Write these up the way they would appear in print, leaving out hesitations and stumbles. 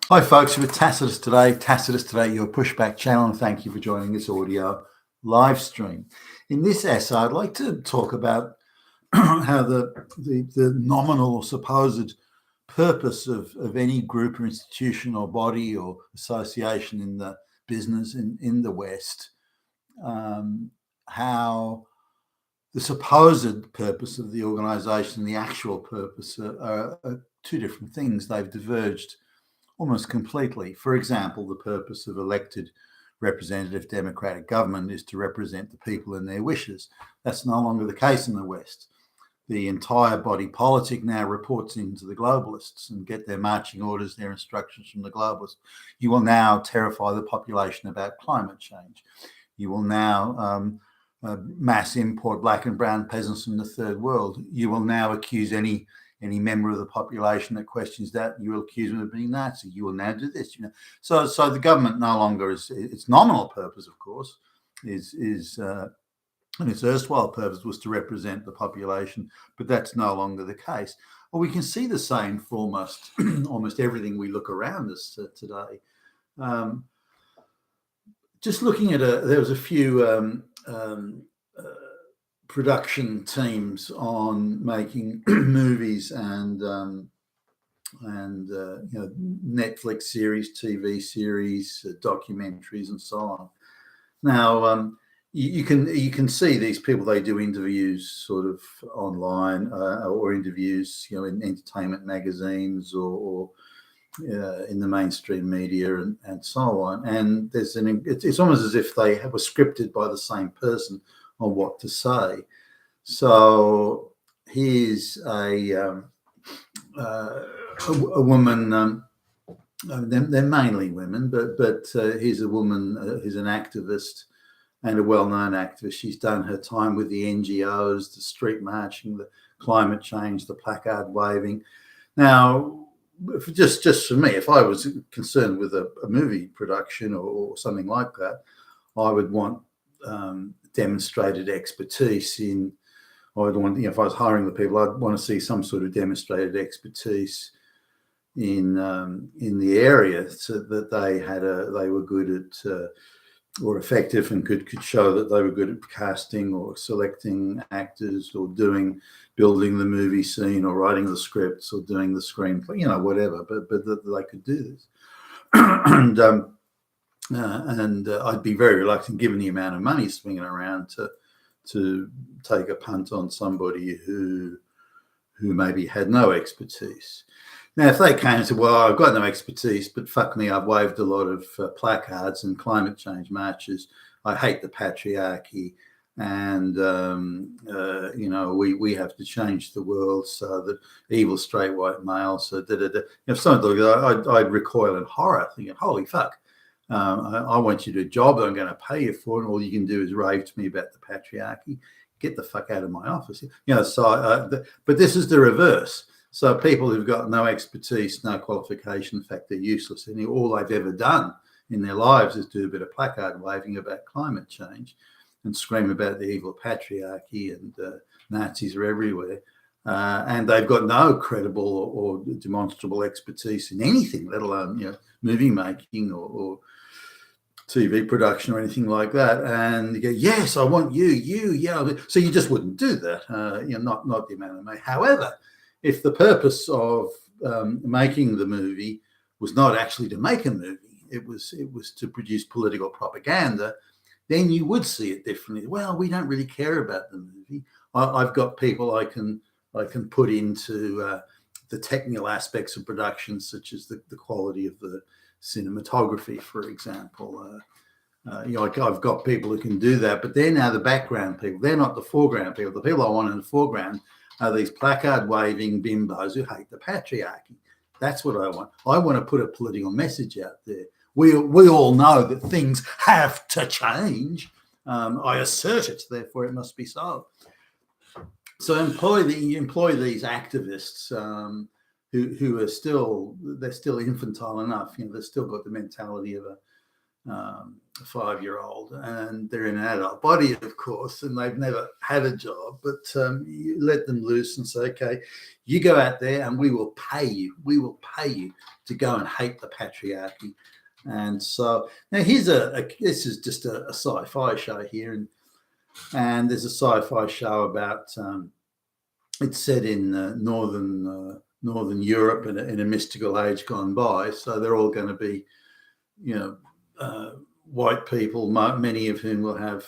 Hi folks, we're Tacitus Today, your pushback channel, and thank you for joining this audio live stream. In this essay, I'd like to talk about how the nominal or supposed purpose of any group or institution or body or association in the business in the West, how the supposed purpose of the organisation and the actual purpose are two different things. They've diverged almost completely. For example, the purpose of elected representative democratic government is to represent the people and their wishes. That's no longer the case in the West. The entire body politic now reports into the globalists and get their marching orders, their instructions from the globalists. You will now terrify the population about climate change. You will now mass import black and brown peasants from the third world. You will now accuse any member of the population that questions that, you will accuse them of being Nazi. You will now do this. So the government no longer is its nominal purpose, of course, and its erstwhile purpose was to represent the population, but that's no longer the case. Well, we can see the same for almost everything we look around us today. Just looking at there was a few production teams on making movies and Netflix series, TV series, documentaries, and so on. Now, you can see these people. They do interviews sort of online or interviews, in entertainment magazines or in the mainstream media and so on. And it's almost as if they were scripted by the same person on what to say. So here's a woman. They're mainly women, but here's a woman who's an activist and a well-known activist. She's done her time with the NGOs, the street marching, the climate change, the placard waving. Now, just for me, if I was concerned with a movie production or something like that, I would want demonstrated expertise in. I'd want, if I was hiring the people, I'd want to see some sort of demonstrated expertise in the area, so that they were good at or effective and could show that they were good at casting or selecting actors or building the movie scene or writing the scripts or doing the screenplay, whatever. But that they could do this, and I'd be very reluctant, given the amount of money swinging around, to take a punt on somebody who maybe had no expertise. Now, if they came and said, well, I've got no expertise, but fuck me, I've waved a lot of placards and climate change marches. I hate the patriarchy. And, we have to change the world so that evil straight white males, if something like that, I'd recoil in horror, thinking, holy fuck, I want you to do a job that I'm going to pay you for, and all you can do is rave to me about the patriarchy. Get the fuck out of my office. But this is the reverse. So people who've got no expertise, no qualification, in fact, they're useless. And all they've ever done in their lives is do a bit of placard waving about climate change and scream about the evil patriarchy, and Nazis are everywhere. And they've got no credible or demonstrable expertise in anything, let alone movie making or TV production or anything like that. And you go, yes, I want you. So you just wouldn't do that. Not the amount of money. However, if the purpose of making the movie was not actually to make a movie, it was to produce political propaganda, then you would see it differently. Well, we don't really care about the movie. I've got people I can put into the technical aspects of production, such as the quality of the cinematography, for example. I've got people who can do that, but they're now the background people. They're not the foreground people. The people I want in the foreground are these placard waving bimbos who hate the patriarchy. That's what I want. I want to put a political message out there. We all know that things have to change. I assert it, therefore it must be so. So employ these activists who are still infantile enough. They've still got the mentality of a 5-year-old, and they're in an adult body, of course, and they've never had a job, but you let them loose and say, okay, you go out there and we will pay you to go and hate the patriarchy. And so now here's this is just a sci-fi show here, and there's a sci-fi show about it's set in northern Europe in a mystical age gone by, so they're all going to be white people, many of whom will have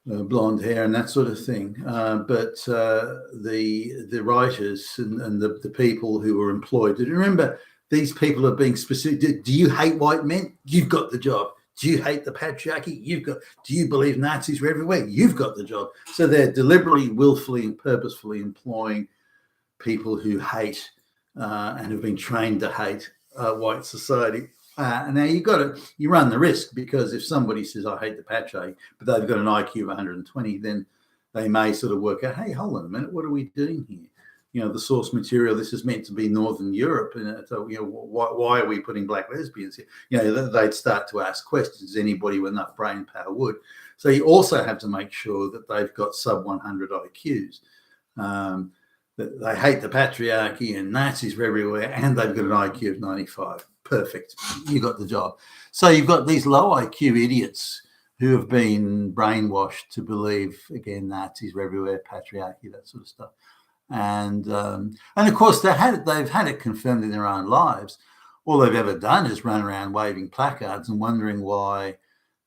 blonde hair and that sort of thing. But the writers and the people who were employed, remember, these people are being specific. Do you hate white men? You've got the job. Do you hate the patriarchy? Do you believe Nazis were everywhere? You've got the job. So they're deliberately, willfully, and purposefully employing people who hate and have been trained to hate white society. Now you run the risk, because if somebody says, I hate the patriarchy, but they've got an IQ of 120, then they may sort of work out, hey, hold on a minute, what are we doing here? The source material, this is meant to be Northern Europe. And so, why are we putting black lesbians here? They'd start to ask questions. Anybody with enough brain power would. So you also have to make sure that they've got sub 100 IQs. That they hate the patriarchy and Nazis are everywhere, and they've got an IQ of 95. Perfect. You got the job. So you've got these low IQ idiots who have been brainwashed to believe, again, Nazis are everywhere, patriarchy, that sort of stuff. And of course they've had it confirmed in their own lives. All they've ever done is run around waving placards and wondering why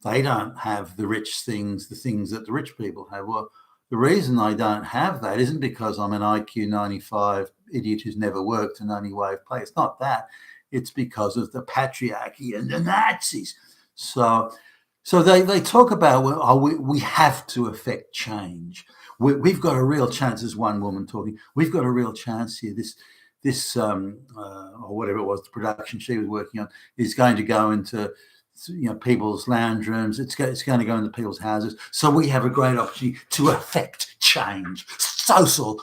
they don't have the things that the rich people have. Well, the reason I don't have that isn't because I'm an IQ 95 idiot who's never worked and only waved play. It's not that. It's because of the patriarchy and the Nazis. So they talk about, we have to affect change. We've got a real chance, as one woman talking, we've got a real chance here. This or whatever it was, the production she was working on, is going to go into people's lounge rooms. It's going to go into people's houses. So we have a great opportunity to affect change, social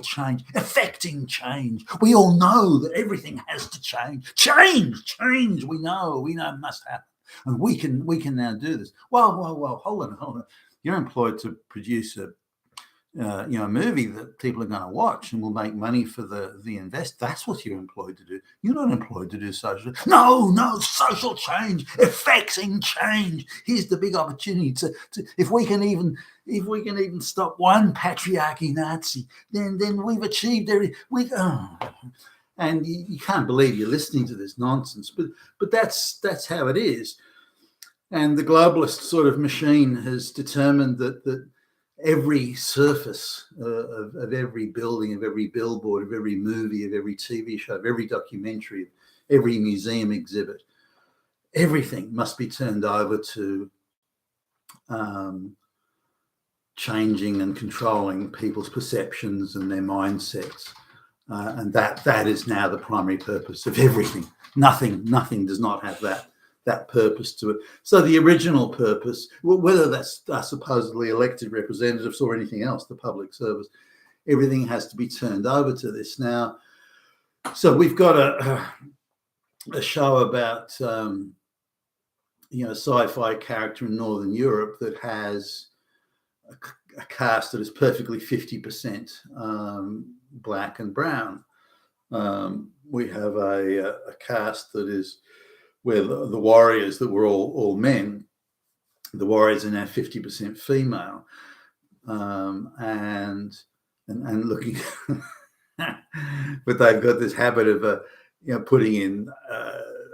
change, affecting change. We all know that everything has to change. Change. We know it must happen, and we can now do this. Well, hold on. You're employed to produce a movie that people are going to watch and will make money for the invest. That's what you're employed to do. You're not employed to do social. No, social change, affecting change. Here's the big opportunity to if we can even stop one patriarchy Nazi, then we've achieved everything. And you can't believe you're listening to this nonsense, but that's how it is. And the globalist sort of machine has determined that every surface of every building, of every billboard, of every movie, of every TV show, of every documentary, of every museum exhibit, everything must be turned over to changing and controlling people's perceptions and their mindsets. And that is now the primary purpose of everything. Nothing does not have that purpose to it. So the original purpose, whether that's supposedly elected representatives or anything else, the public service, everything has to be turned over to this now. So we've got a show about sci-fi character in Northern Europe that has a cast that is perfectly 50% black and brown. We have a cast that is where the warriors that were all men, the warriors are now 50% female, and looking, but they've got this habit of putting in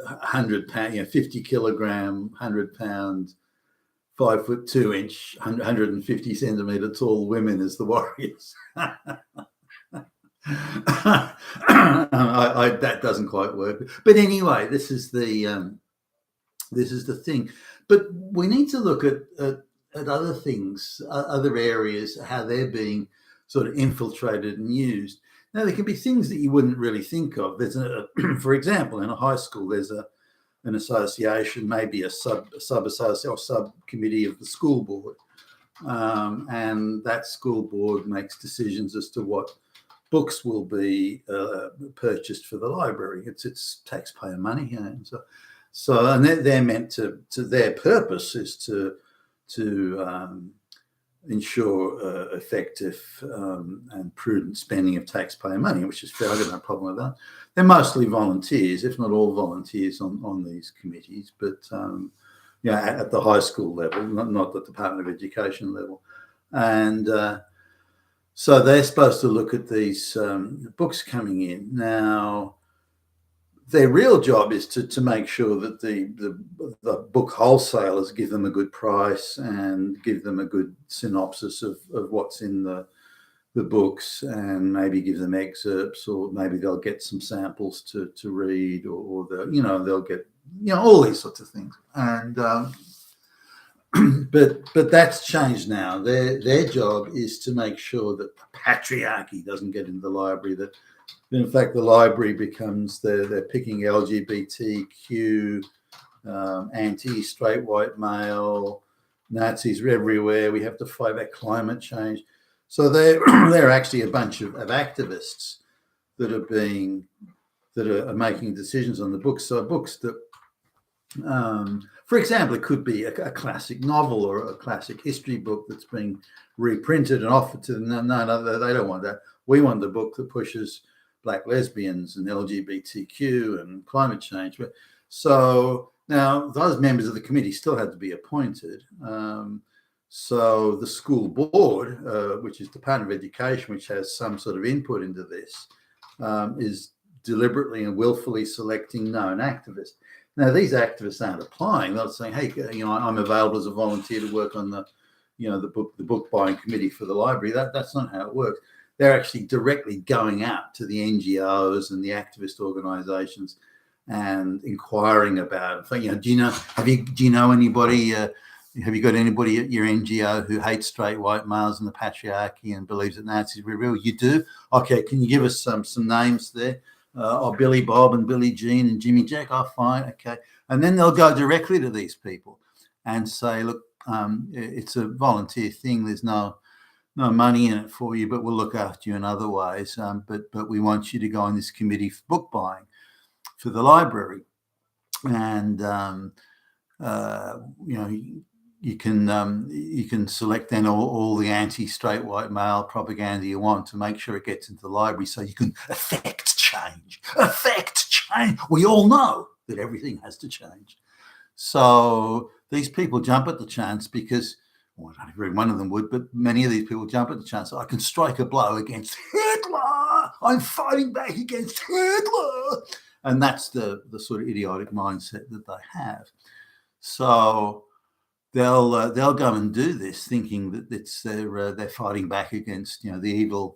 100 pound, 50 kilogram, 100 pound, 5'2" 150 centimeter tall women as the warriors. That doesn't quite work, but anyway, this is the thing. But we need to look at other things, other areas, how they're being sort of infiltrated and used. Now, there can be things that you wouldn't really think of. There's for example, in a high school, there's an association, maybe a sub-association or subcommittee of the school board, and that school board makes decisions as to what books will be purchased for the library. It's taxpayer money, So, and they're meant to their purpose is to ensure effective and prudent spending of taxpayer money, which is fair. I've got no problem with that. They're mostly volunteers, if not all volunteers, on these committees, but at the high school level, not the Department of Education level. And so they're supposed to look at these books coming in. Now, their real job is to make sure that the book wholesalers give them a good price and give them a good synopsis of what's in the books, and maybe give them excerpts, or maybe they'll get some samples to read, or they'll get all these sorts of things. And but that's changed now. Their job is to make sure that patriarchy doesn't get into the library, that in fact the library becomes they're picking LGBTQ, anti-straight white male, Nazis are everywhere, we have to fight back climate change. So they're actually a bunch of activists that are making decisions on the books. So books that, for example, it could be a classic novel or a classic history book that's being reprinted and offered to them. No, they don't want that. We want the book that pushes Black lesbians and LGBTQ and climate change. So now those members of the committee still had to be appointed. So the school board, which is Department of Education, which has some sort of input into this, is deliberately and willfully selecting known activists. Now, these activists aren't applying. They're not saying, "Hey, I'm available as a volunteer to work on the book buying committee for the library." That's not how it works. They're actually directly going out to the NGOs and the activist organisations and inquiring about it. Do you know anybody? Have you got anybody at your NGO who hates straight white males and the patriarchy and believes that Nazis were real? You do? Okay, can you give us some names there? Billy Bob and Billy Jean and Jimmy Jack. Oh, fine, okay. And then they'll go directly to these people and say, look, it's a volunteer thing. There's no money in it for you, but we'll look after you in other ways. But we want you to go on this committee for book buying for the library. And, you can select then all the anti-straight white male propaganda you want to make sure it gets into the library, so you can affect change. We all know that everything has to change. So these people jump at the chance because, well, not every one of them would, but many of these people jump at the chance. I can strike a blow against Hitler. I'm fighting back against Hitler. And that's the sort of idiotic mindset that they have. So they'll go and do this thinking that it's they're fighting back against the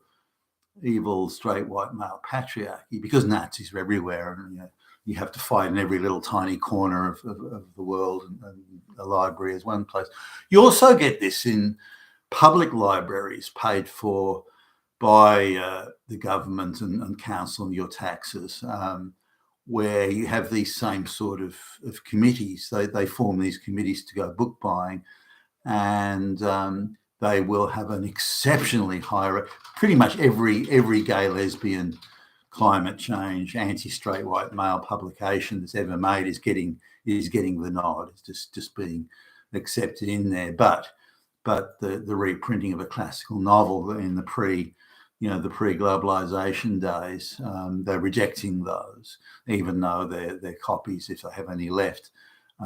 evil straight white male patriarchy, because Nazis are everywhere, and you have to fight in every little tiny corner of the world, and the library is one place. You also get this in public libraries paid for by the government and council and your taxes, where you have these same sort of committees. They form these committees to go book buying, and they will have an exceptionally high rate. Pretty much every gay, lesbian, climate change, anti-straight white male publication that's ever made is getting the nod. It's just being accepted in there. But the reprinting of a classical novel in the pre-globalization days, they're rejecting those, even though their copies, if they have any left,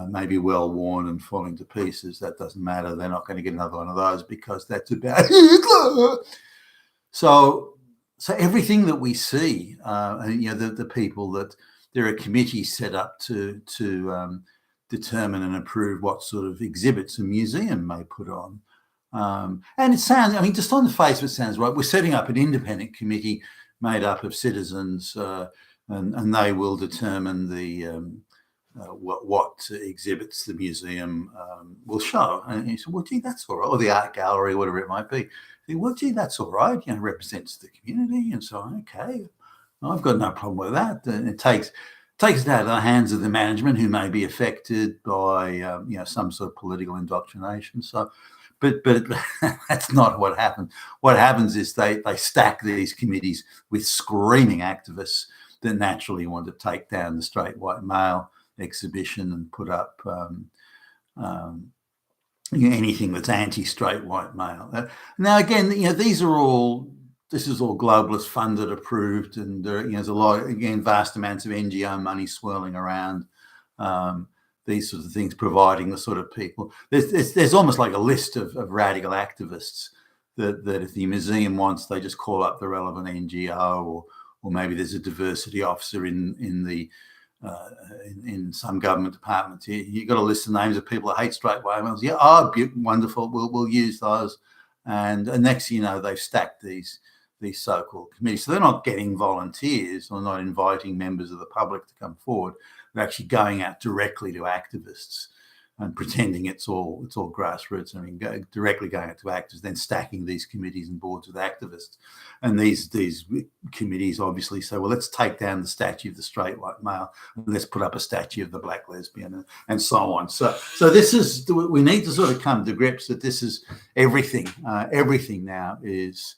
may be well worn and falling to pieces. That doesn't matter. They're not going to get another one of those because that's about Hitler. So everything that we see, the people that there are committees set up to determine and approve what sort of exhibits a museum may put on. And it sounds, just on the face of it sounds right. We're setting up an independent committee made up of citizens, and they will determine what exhibits the museum will show. And you say, well, gee, that's all right. Or the art gallery, whatever it might be. Well, gee, that's all right. Represents the community and so on. Okay, I've got no problem with that. And it takes it out of the hands of the management, who may be affected by some sort of political indoctrination. So, but that's not what happens. What happens is they stack these committees with screaming activists that naturally want to take down the straight white male exhibition and put up anything that's anti-straight white male. Now, again, this is all globalist funded, approved, and there's a lot, again, vast amounts of NGO money swirling around. These sorts of things, providing the sort of people. There's almost like a list of radical activists that if the museum wants, they just call up the relevant NGO, or maybe there's a diversity officer in some government department. You've got to list the names of people that hate straight white males. Yeah, wonderful. We'll use those. And next thing you know, they've stacked these so-called committees. So they're not getting volunteers or not inviting members of the public to come forward. They're actually going out directly to activists and pretending it's all grassroots. I mean, directly going out to activists, then stacking these committees and boards with activists. And these committees obviously say, well, let's take down the statue of the straight white male and let's put up a statue of the black lesbian, and so on. So this is, we need to sort of come to grips that this is everything. Everything now is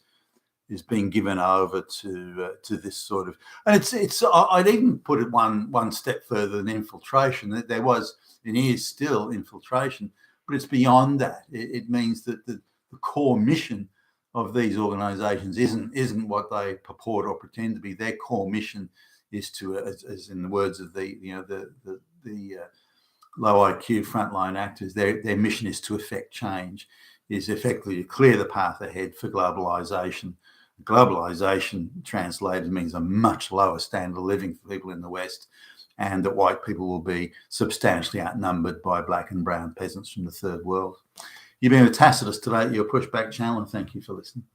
being given over to this sort of, and it's I'd even put it one step further than infiltration. That there was and is still infiltration, but it's beyond that. It means that the core mission of these organisations isn't what they purport or pretend to be. Their core mission is to, as in the words of the low IQ frontline actors, their mission is to effect change, is effectively to clear the path ahead for globalisation. Globalisation translated means a much lower standard of living for people in the West, and that white people will be substantially outnumbered by black and brown peasants from the third world. You've been with Tacitus today at your Pushback channel, and thank you for listening.